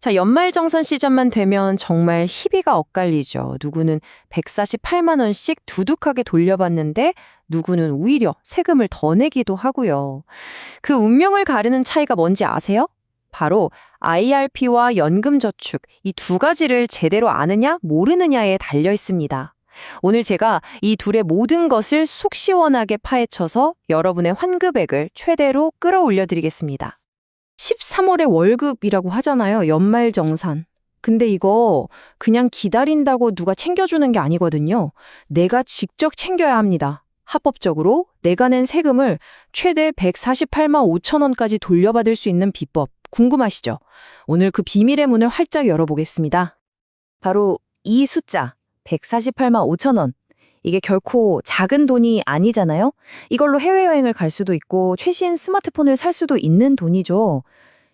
자, 연말정산 시즌만 되면 정말 희비가 엇갈리죠. 누구는 148만 원씩 두둑하게 돌려받는데 누구는 오히려 세금을 더 내기도 하고요. 그 운명을 가르는 차이가 뭔지 아세요? 바로 IRP와 연금저축 이 두 가지를 제대로 아느냐 모르느냐에 달려 있습니다. 오늘 제가 이 둘의 모든 것을 속 시원하게 파헤쳐서 여러분의 환급액을 최대로 끌어올려 드리겠습니다. 13월에 월급이라고 하잖아요. 연말정산. 근데 이거 그냥 기다린다고 누가 챙겨주는 게 아니거든요. 내가 직접 챙겨야 합니다. 합법적으로 내가 낸 세금을 최대 148만 5천 원까지 돌려받을 수 있는 비법 궁금하시죠? 오늘 그 비밀의 문을 활짝 열어보겠습니다. 바로 이 숫자 148만 5천 원. 이게 결코 작은 돈이 아니잖아요. 이걸로 해외여행을 갈 수도 있고 최신 스마트폰을 살 수도 있는 돈이죠.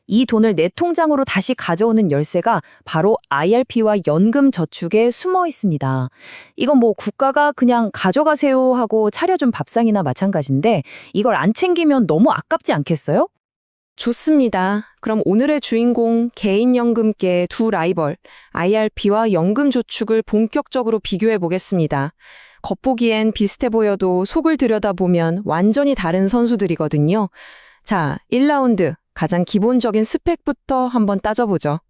이 돈을 내 통장으로 다시 가져오는 열쇠가 바로 IRP와 연금저축에 숨어 있습니다. 이건 뭐 국가가 그냥 가져가세요 하고 차려준 밥상이나 마찬가지인데 이걸 안 챙기면 너무 아깝지 않겠어요? 좋습니다. 그럼 오늘의 주인공 개인연금계의 두 라이벌 IRP와 연금저축을 본격적으로 비교해 보겠습니다. 겉보기엔 비슷해 보여도 속을 들여다보면 완전히 다른 선수들이거든요. 자, 1라운드 가장 기본적인 스펙부터 한번 따져보죠.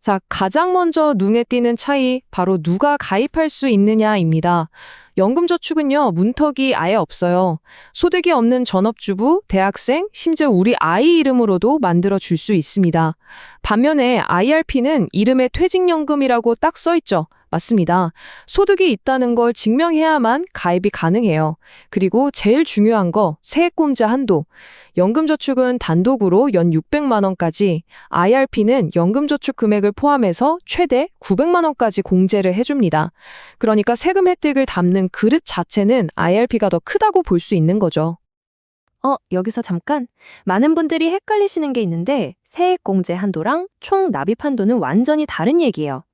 자, 가장 먼저 눈에 띄는 차이 바로 누가 가입할 수 있느냐입니다. 연금저축은요, 문턱이 아예 없어요. 소득이 없는 전업주부, 대학생, 심지어 우리 아이 이름으로도 만들어 줄 수 있습니다. 반면에 IRP는 이름에 퇴직연금이라고 딱 써 있죠. 맞습니다. 소득이 있다는 걸 증명해야만 가입이 가능해요. 그리고 제일 중요한 거, 세액공제 한도. 연금저축은 단독으로 연 600만 원까지, IRP는 연금저축 금액을 포함해서 최대 900만 원까지 공제를 해줍니다. 그러니까 세금 혜택을 담는 그릇 자체는 IRP가 더 크다고 볼 수 있는 거죠. 여기서 잠깐. 많은 분들이 헷갈리시는 게 있는데 세액공제 한도랑 총 납입 한도는 완전히 다른 얘기예요.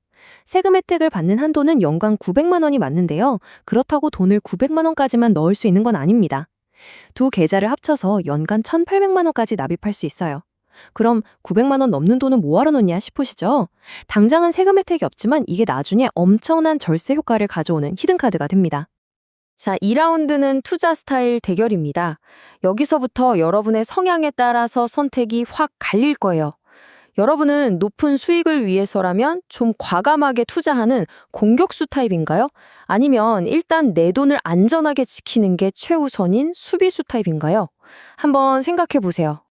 세금 혜택을 받는 한도는 연간 900만 원이 맞는데요. 그렇다고 돈을 900만 원까지만 넣을 수 있는 건 아닙니다. 두 계좌를 합쳐서 연간 1,800만 원까지 납입할 수 있어요. 그럼 900만 원 넘는 돈은 뭐하러 놓냐 싶으시죠? 당장은 세금 혜택이 없지만 이게 나중에 엄청난 절세 효과를 가져오는 히든카드가 됩니다. 자, 2라운드는 투자 스타일 대결입니다. 여기서부터 여러분의 성향에 따라서 선택이 확 갈릴 거예요. 여러분은 높은 수익을 위해서라면 좀 과감하게 투자하는 공격수 타입인가요? 아니면 일단 내 돈을 안전하게 지키는 게 최우선인 수비수 타입인가요? 한번 생각해 보세요.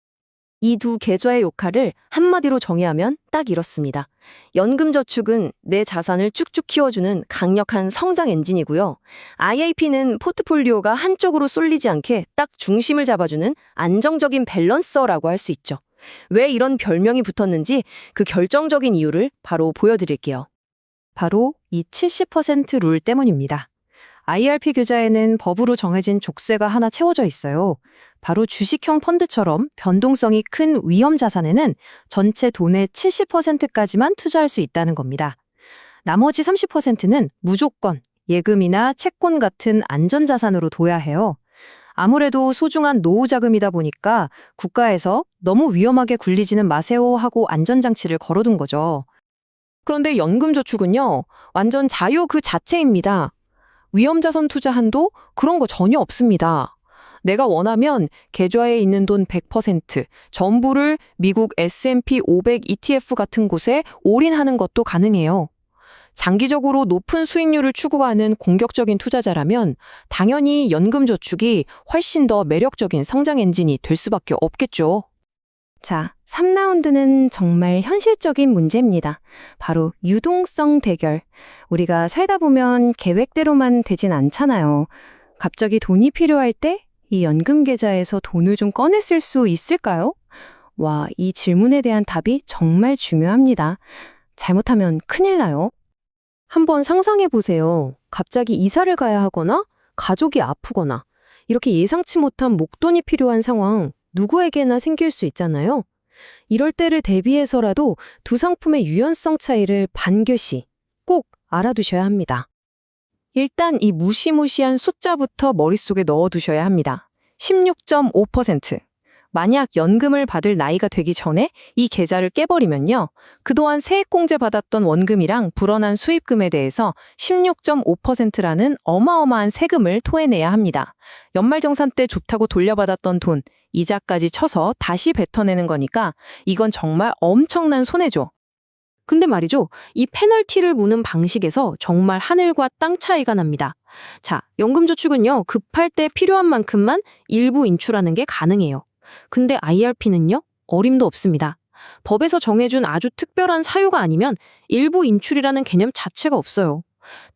이 두 계좌의 역할을 한마디로 정의하면 딱 이렇습니다. 연금저축은 내 자산을 쭉쭉 키워주는 강력한 성장 엔진이고요. IAP는 포트폴리오가 한쪽으로 쏠리지 않게 딱 중심을 잡아주는 안정적인 밸런서라고 할 수 있죠. 왜 이런 별명이 붙었는지 그 결정적인 이유를 바로 보여드릴게요. 바로 이 70% 룰 때문입니다. IRP 계좌에는 법으로 정해진 족쇄가 하나 채워져 있어요. 바로 주식형 펀드처럼 변동성이 큰 위험 자산에는 전체 돈의 70%까지만 투자할 수 있다는 겁니다. 나머지 30%는 무조건 예금이나 채권 같은 안전자산으로 둬야 해요. 아무래도 소중한 노후 자금이다 보니까 국가에서 너무 위험하게 굴리지는 마세요 하고 안전장치를 걸어둔 거죠. 그런데 연금저축은요, 완전 자유 그 자체입니다. 위험자산 투자 한도 그런 거 전혀 없습니다. 내가 원하면 계좌에 있는 돈 100% 전부를 미국 S&P 500 ETF 같은 곳에 올인하는 것도 가능해요. 장기적으로 높은 수익률을 추구하는 공격적인 투자자라면 당연히 연금저축이 훨씬 더 매력적인 성장 엔진이 될 수밖에 없겠죠. 자, 3라운드는 정말 현실적인 문제입니다. 바로 유동성 대결. 우리가 살다 보면 계획대로만 되진 않잖아요. 갑자기 돈이 필요할 때 이 연금 계좌에서 돈을 좀 꺼내 쓸 수 있을까요? 와, 이 질문에 대한 답이 정말 중요합니다. 잘못하면 큰일 나요. 한번 상상해 보세요. 갑자기 이사를 가야 하거나 가족이 아프거나 이렇게 예상치 못한 목돈이 필요한 상황 누구에게나 생길 수 있잖아요. 이럴 때를 대비해서라도 두 상품의 유연성 차이를 반드시 꼭 알아두셔야 합니다. 일단 이 무시무시한 숫자부터 머릿속에 넣어두셔야 합니다. 16.5%. 만약 연금을 받을 나이가 되기 전에 이 계좌를 깨버리면요. 그동안 세액공제 받았던 원금이랑 불어난 수입금에 대해서 16.5%라는 어마어마한 세금을 토해내야 합니다. 연말정산 때 좋다고 돌려받았던 돈, 이자까지 쳐서 다시 뱉어내는 거니까 이건 정말 엄청난 손해죠. 근데 말이죠. 이 페널티를 무는 방식에서 정말 하늘과 땅 차이가 납니다. 자, 연금저축은요. 급할 때 필요한 만큼만 일부 인출하는 게 가능해요. 근데 IRP는요. 어림도 없습니다. 법에서 정해준 아주 특별한 사유가 아니면 일부 인출이라는 개념 자체가 없어요.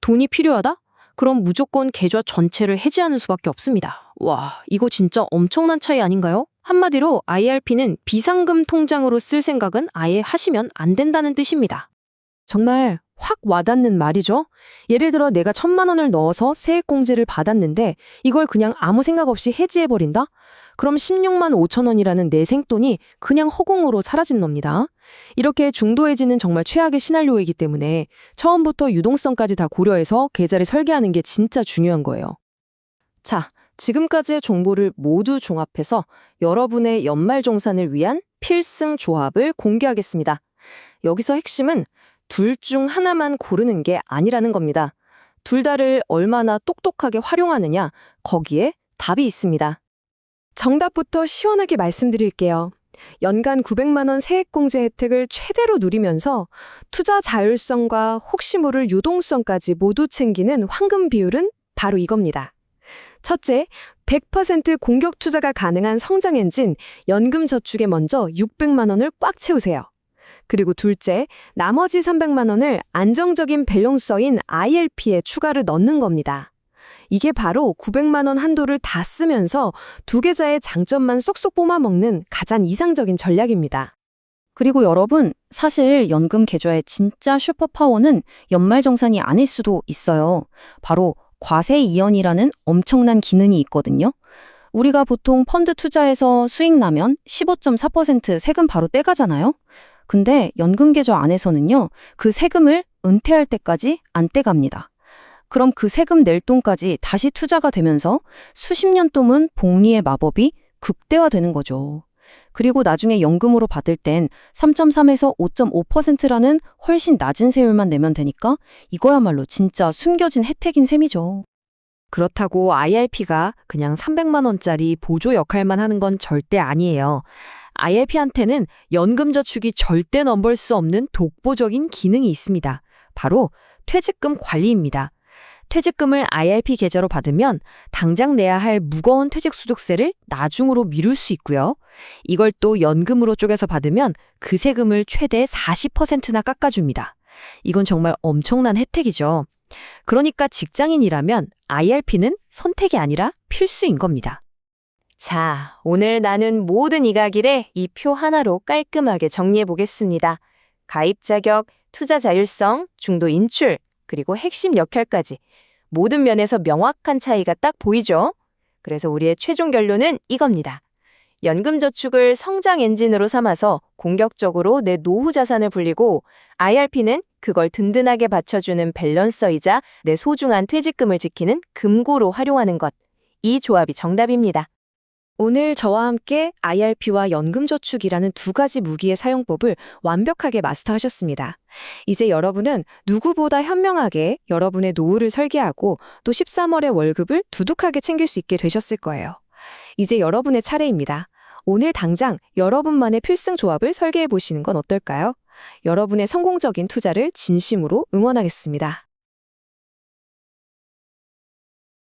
돈이 필요하다? 그럼 무조건 계좌 전체를 해지하는 수밖에 없습니다. 와, 이거 진짜 엄청난 차이 아닌가요? 한마디로 IRP는 비상금 통장으로 쓸 생각은 아예 하시면 안 된다는 뜻입니다. 정말 확 와닿는 말이죠. 예를 들어 내가 1,000만 원을 넣어서 세액공제를 받았는데 이걸 그냥 아무 생각 없이 해지해버린다? 그럼 16만 5천 원이라는 내 생돈이 그냥 허공으로 사라진 겁니다. 이렇게 중도해지는 정말 최악의 시나리오이기 때문에 처음부터 유동성까지 다 고려해서 계좌를 설계하는 게 진짜 중요한 거예요. 자, 지금까지의 정보를 모두 종합해서 여러분의 연말정산을 위한 필승 조합을 공개하겠습니다. 여기서 핵심은 둘 중 하나만 고르는 게 아니라는 겁니다. 둘 다를 얼마나 똑똑하게 활용하느냐, 거기에 답이 있습니다. 정답부터 시원하게 말씀드릴게요. 연간 900만 원 세액공제 혜택을 최대로 누리면서 투자 자율성과 혹시 모를 유동성까지 모두 챙기는 황금 비율은 바로 이겁니다. 첫째, 100% 공격 투자가 가능한 성장 엔진 연금저축에 먼저 600만 원을 꽉 채우세요. 그리고 둘째, 나머지 300만 원을 안정적인 밸런서인 IRP에 추가를 넣는 겁니다. 이게 바로 900만 원 한도를 다 쓰면서 두 계좌의 장점만 쏙쏙 뽑아먹는 가장 이상적인 전략입니다. 그리고 여러분, 사실 연금 계좌의 진짜 슈퍼파워는 연말정산이 아닐 수도 있어요. 바로 과세 이연이라는 엄청난 기능이 있거든요. 우리가 보통 펀드 투자에서 수익 나면 15.4% 세금 바로 떼가잖아요. 근데 연금 계좌 안에서는요, 그 세금을 은퇴할 때까지 안 떼갑니다. 그럼 그 세금 낼 돈까지 다시 투자가 되면서 수십 년 동안 복리의 마법이 극대화되는 거죠. 그리고 나중에 연금으로 받을 땐 3.3에서 5.5%라는 훨씬 낮은 세율만 내면 되니까 이거야말로 진짜 숨겨진 혜택인 셈이죠. 그렇다고 IRP가 그냥 300만 원짜리 보조 역할만 하는 건 절대 아니에요. IRP한테는 연금저축이 절대 넘볼 수 없는 독보적인 기능이 있습니다. 바로 퇴직금 관리입니다. 퇴직금을 IRP 계좌로 받으면 당장 내야 할 무거운 퇴직소득세를 나중으로 미룰 수 있고요. 이걸 또 연금으로 쪼개서 받으면 그 세금을 최대 40%나 깎아줍니다. 이건 정말 엄청난 혜택이죠. 그러니까 직장인이라면 IRP는 선택이 아니라 필수인 겁니다. 자, 오늘 나눈 모든 이야기를 이 표 하나로 깔끔하게 정리해 보겠습니다. 가입 자격, 투자 자율성, 중도 인출, 그리고 핵심 역할까지 모든 면에서 명확한 차이가 딱 보이죠? 그래서 우리의 최종 결론은 이겁니다. 연금저축을 성장 엔진으로 삼아서 공격적으로 내 노후 자산을 불리고 IRP는 그걸 든든하게 받쳐주는 밸런서이자 내 소중한 퇴직금을 지키는 금고로 활용하는 것. 이 조합이 정답입니다. 오늘 저와 함께 IRP와 연금저축이라는 두 가지 무기의 사용법을 완벽하게 마스터하셨습니다. 이제 여러분은 누구보다 현명하게 여러분의 노후를 설계하고 또 13월의 월급을 두둑하게 챙길 수 있게 되셨을 거예요. 이제 여러분의 차례입니다. 오늘 당장 여러분만의 필승 조합을 설계해 보시는 건 어떨까요? 여러분의 성공적인 투자를 진심으로 응원하겠습니다.